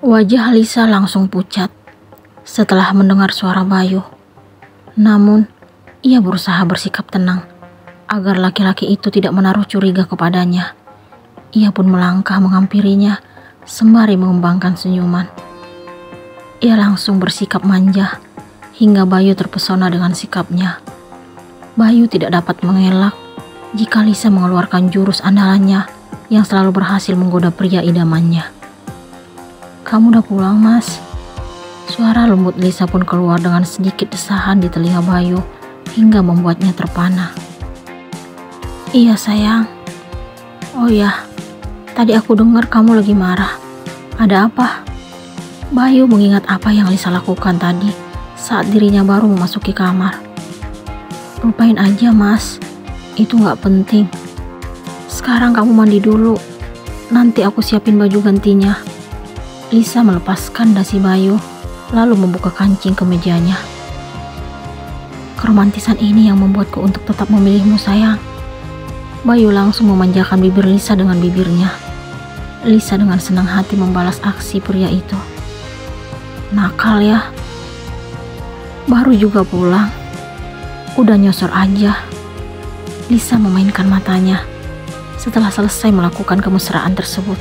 Wajah Lisa langsung pucat setelah mendengar suara Bayu. Namun, ia berusaha bersikap tenang agar laki-laki itu tidak menaruh curiga kepadanya. Ia pun melangkah menghampirinya sembari mengembangkan senyuman. Ia langsung bersikap manja hingga Bayu terpesona dengan sikapnya. Bayu tidak dapat mengelak jika Lisa mengeluarkan jurus andalannya yang selalu berhasil menggoda pria idamannya. "Kamu udah pulang, Mas?" Suara lembut Lisa pun keluar dengan sedikit desahan di telinga Bayu hingga membuatnya terpana. "Iya sayang." "Oh ya, tadi aku dengar kamu lagi marah. Ada apa?" Bayu mengingat apa yang Lisa lakukan tadi saat dirinya baru memasuki kamar. "Lupain aja, Mas. Itu gak penting. Sekarang kamu mandi dulu. Nanti aku siapin baju gantinya." Lisa melepaskan dasi Bayu, lalu membuka kancing kemejanya. "Keromantisan ini yang membuatku untuk tetap memilihmu, sayang." Bayu langsung memanjakan bibir Lisa dengan bibirnya. Lisa dengan senang hati membalas aksi pria itu. "Nakal ya. Baru juga pulang, udah nyosor aja." Lisa memainkan matanya setelah selesai melakukan kemesraan tersebut.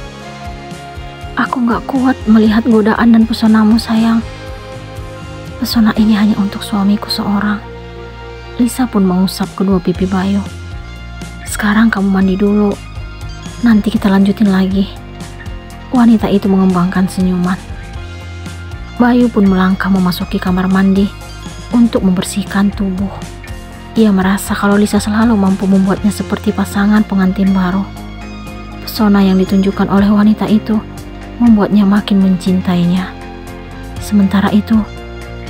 "Aku gak kuat melihat godaan dan pesonamu, sayang. Pesona ini hanya untuk suamiku seorang." Lisa pun mengusap kedua pipi Bayu. "Sekarang kamu mandi dulu. Nanti kita lanjutin lagi." Wanita itu mengembangkan senyuman. Bayu pun melangkah memasuki kamar mandi untuk membersihkan tubuh. Ia merasa kalau Lisa selalu mampu membuatnya seperti pasangan pengantin baru. Pesona yang ditunjukkan oleh wanita itu membuatnya makin mencintainya. Sementara itu,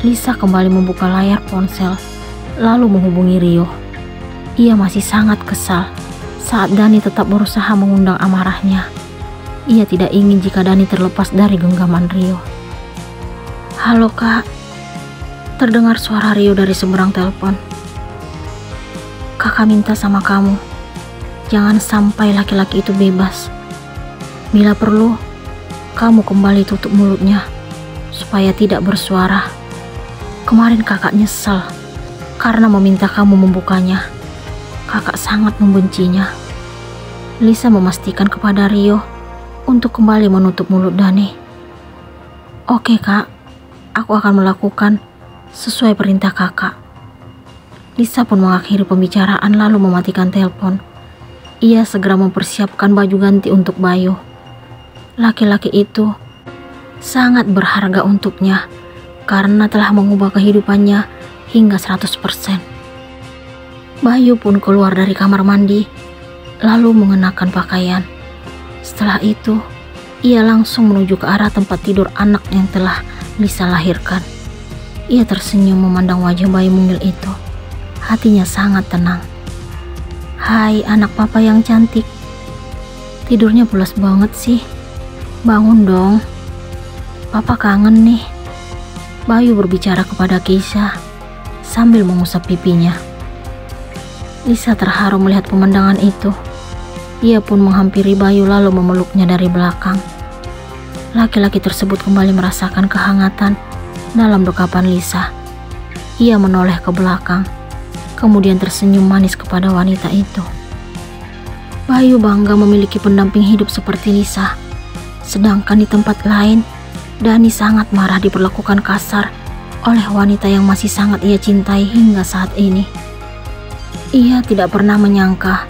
Lisa kembali membuka layar ponsel, lalu menghubungi Rio. Ia masih sangat kesal saat Dani tetap berusaha mengundang amarahnya. Ia tidak ingin jika Dani terlepas dari genggaman Rio. "Halo Kak," terdengar suara Rio dari seberang telepon. "Kakak minta sama kamu, jangan sampai laki-laki itu bebas. Bila perlu, kamu kembali tutup mulutnya supaya tidak bersuara. Kemarin kakak nyesel karena meminta kamu membukanya. Kakak sangat membencinya." Lisa memastikan kepada Rio untuk kembali menutup mulut Dani. "Oke Kak, aku akan melakukan sesuai perintah kakak." Lisa pun mengakhiri pembicaraan lalu mematikan telepon. Ia segera mempersiapkan baju ganti untuk Bayu. Laki-laki itu sangat berharga untuknya karena telah mengubah kehidupannya hingga 100%. Bayu pun keluar dari kamar mandi lalu mengenakan pakaian. Setelah itu, ia langsung menuju ke arah tempat tidur anak yang telah Lisa lahirkan. Ia tersenyum memandang wajah bayi mungil itu. Hatinya sangat tenang. "Hai anak papa yang cantik. Tidurnya pulas banget sih. Bangun dong. Papa kangen nih." Bayu berbicara kepada Keisha sambil mengusap pipinya. Lisa terharu melihat pemandangan itu. Ia pun menghampiri Bayu lalu memeluknya dari belakang. Laki-laki tersebut kembali merasakan kehangatan dalam dekapan Lisa. Ia menoleh ke belakang, kemudian tersenyum manis kepada wanita itu. Bayu bangga memiliki pendamping hidup seperti Lisa. Sedangkan di tempat lain, Dani sangat marah diperlakukan kasar oleh wanita yang masih sangat ia cintai hingga saat ini. Ia tidak pernah menyangka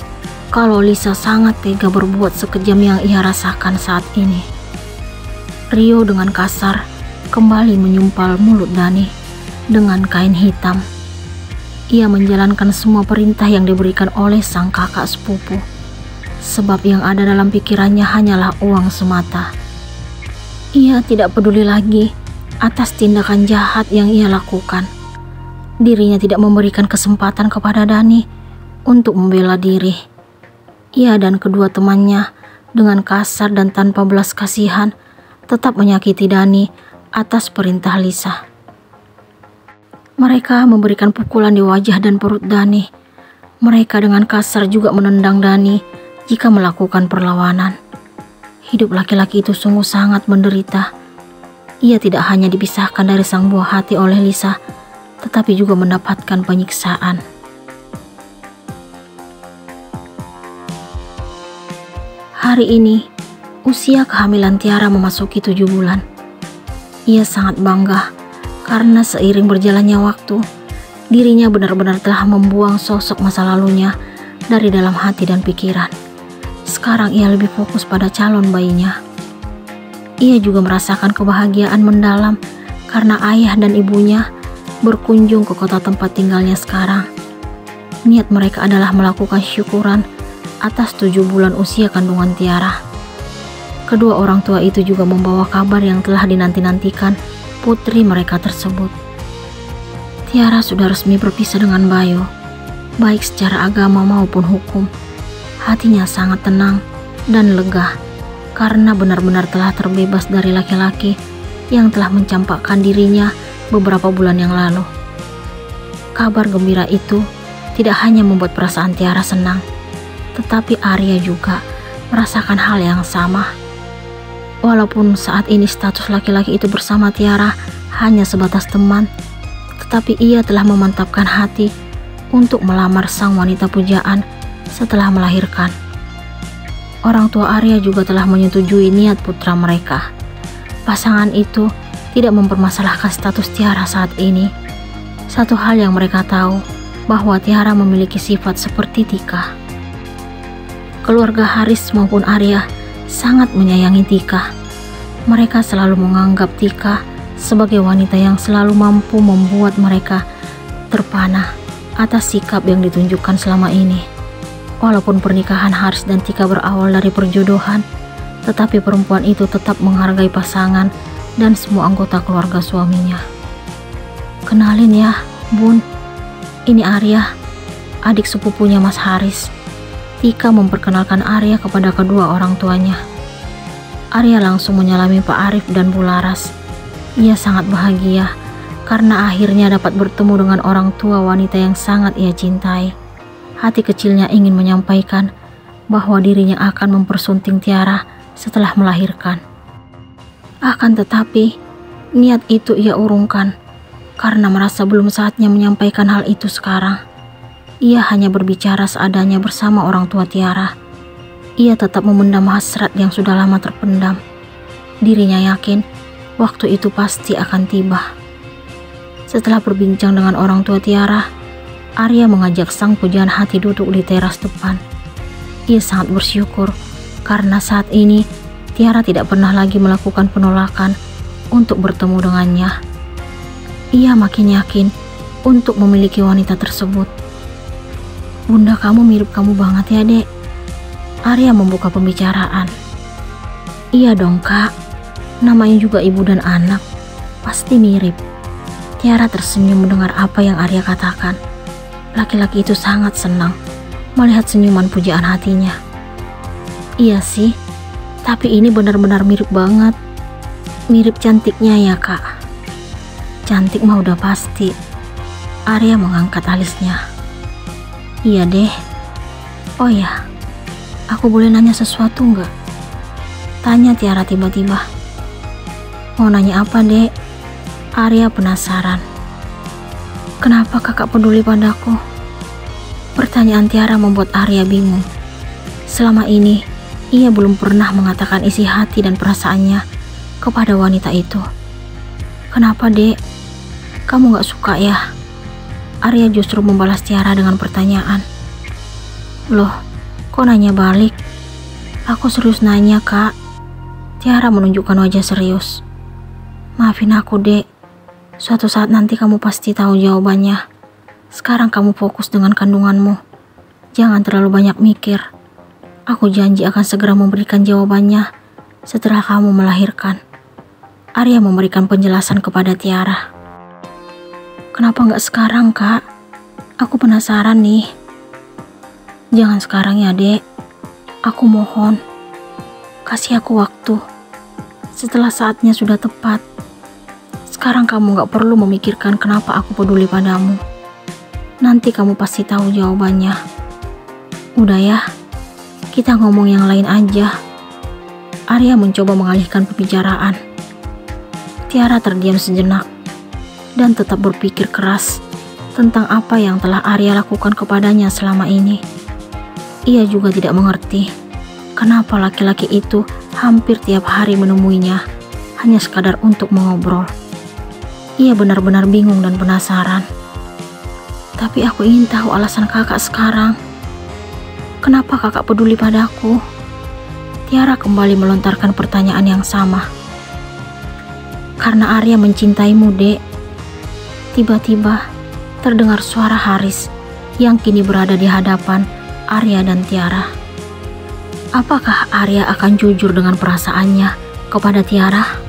kalau Lisa sangat tega berbuat sekejam yang ia rasakan saat ini. Rio dengan kasar kembali menyumpal mulut Dani dengan kain hitam. Ia menjalankan semua perintah yang diberikan oleh sang kakak sepupu, sebab yang ada dalam pikirannya hanyalah uang semata. Ia tidak peduli lagi atas tindakan jahat yang ia lakukan. Dirinya tidak memberikan kesempatan kepada Dani untuk membela diri. Ia dan kedua temannya dengan kasar dan tanpa belas kasihan tetap menyakiti Dani atas perintah Lisa. Mereka memberikan pukulan di wajah dan perut Dani. Mereka dengan kasar juga menendang Dani jika melakukan perlawanan. Hidup laki-laki itu sungguh sangat menderita Ia tidak hanya dipisahkan dari sang buah hati oleh Lisa, tetapi juga mendapatkan penyiksaan. Hari ini, usia kehamilan Tiara memasuki 7 bulan. Ia sangat bangga karena seiring berjalannya waktu, dirinya benar-benar telah membuang sosok masa lalunya dari dalam hati dan pikiran. Sekarang ia lebih fokus pada calon bayinya. Ia juga merasakan kebahagiaan mendalam karena ayah dan ibunya berkunjung ke kota tempat tinggalnya sekarang. Niat mereka adalah melakukan syukuran atas 7 bulan usia kandungan Tiara. Kedua orang tua itu juga membawa kabar yang telah dinanti-nantikan putri mereka tersebut. Tiara sudah resmi berpisah dengan Bayu, baik secara agama maupun hukum. Hatinya sangat tenang dan lega karena benar-benar telah terbebas dari laki-laki yang telah mencampakkan dirinya beberapa bulan yang lalu. Kabar gembira itu tidak hanya membuat perasaan Tiara senang, tetapi Arya juga merasakan hal yang sama. Walaupun saat ini status laki-laki itu bersama Tiara hanya sebatas teman, tetapi ia telah memantapkan hati untuk melamar sang wanita pujaan setelah melahirkan. Orang tua Arya juga telah menyetujui niat putra mereka. Pasangan itu tidak mempermasalahkan status Tiara saat ini. Satu hal yang mereka tahu, bahwa Tiara memiliki sifat seperti Tika. Keluarga Haris maupun Arya sangat menyayangi Tika. Mereka selalu menganggap Tika sebagai wanita yang selalu mampu membuat mereka terpana atas sikap yang ditunjukkan selama ini. Walaupun pernikahan Haris dan Tika berawal dari perjodohan, tetapi perempuan itu tetap menghargai pasangan dan semua anggota keluarga suaminya. Kenalin ya, Bun. Ini Arya, adik sepupunya Mas Haris. Tika memperkenalkan Arya kepada kedua orang tuanya. Arya langsung menyalami Pak Arif dan Bu Laras. Ia sangat bahagia karena akhirnya dapat bertemu dengan orang tua wanita yang sangat ia cintai. Hati kecilnya ingin menyampaikan bahwa dirinya akan mempersunting Tiara setelah melahirkan. Akan tetapi, niat itu ia urungkan karena merasa belum saatnya menyampaikan hal itu sekarang. Ia hanya berbicara seadanya bersama orang tua Tiara. Ia tetap memendam hasrat yang sudah lama terpendam. Dirinya yakin waktu itu pasti akan tiba. Setelah berbincang dengan orang tua Tiara, Arya mengajak sang pujaan hati duduk di teras depan. Ia sangat bersyukur karena saat ini Tiara tidak pernah lagi melakukan penolakan untuk bertemu dengannya. Ia makin yakin untuk memiliki wanita tersebut. Bunda kamu mirip kamu banget ya, Dek. Arya membuka pembicaraan. Iya dong, Kak. Namanya juga ibu dan anak. Pasti mirip. Tiara tersenyum mendengar apa yang Arya katakan. Laki-laki itu sangat senang melihat senyuman pujaan hatinya. Iya sih, tapi ini benar-benar mirip banget. Mirip cantiknya ya, Kak. Cantik mah udah pasti. Arya mengangkat alisnya. Iya deh. Oh ya, aku boleh nanya sesuatu nggak? Tanya Tiara tiba-tiba. Mau nanya apa, Dek? Arya penasaran. Kenapa kakak peduli padaku? Pertanyaan Tiara membuat Arya bingung. Selama ini, ia belum pernah mengatakan isi hati dan perasaannya kepada wanita itu. Kenapa, Dek? Kamu gak suka ya? Arya justru membalas Tiara dengan pertanyaan. Loh, kok nanya balik? Aku serius nanya, Kak. Tiara menunjukkan wajah serius. Maafin aku, Dek. Suatu saat nanti kamu pasti tahu jawabannya. Sekarang kamu fokus dengan kandunganmu. Jangan terlalu banyak mikir. Aku janji akan segera memberikan jawabannya setelah kamu melahirkan. Arya memberikan penjelasan kepada Tiara. Kenapa nggak sekarang, Kak? Aku penasaran nih. Jangan sekarang ya, Dek. Aku mohon. Kasih aku waktu. Setelah saatnya sudah tepat. Sekarang kamu gak perlu memikirkan kenapa aku peduli padamu. Nanti kamu pasti tahu jawabannya. Udah ya, kita ngomong yang lain aja. Arya mencoba mengalihkan pembicaraan. Tiara terdiam sejenak dan tetap berpikir keras tentang apa yang telah Arya lakukan kepadanya selama ini. Ia juga tidak mengerti kenapa laki-laki itu hampir tiap hari menemuinya hanya sekadar untuk mengobrol. Ia benar-benar bingung dan penasaran. Tapi aku ingin tahu alasan kakak sekarang. Kenapa kakak peduli padaku? Tiara kembali melontarkan pertanyaan yang sama. Karena Arya mencintaimu, Dek. Tiba-tiba terdengar suara Haris yang kini berada di hadapan Arya dan Tiara. Apakah Arya akan jujur dengan perasaannya kepada Tiara?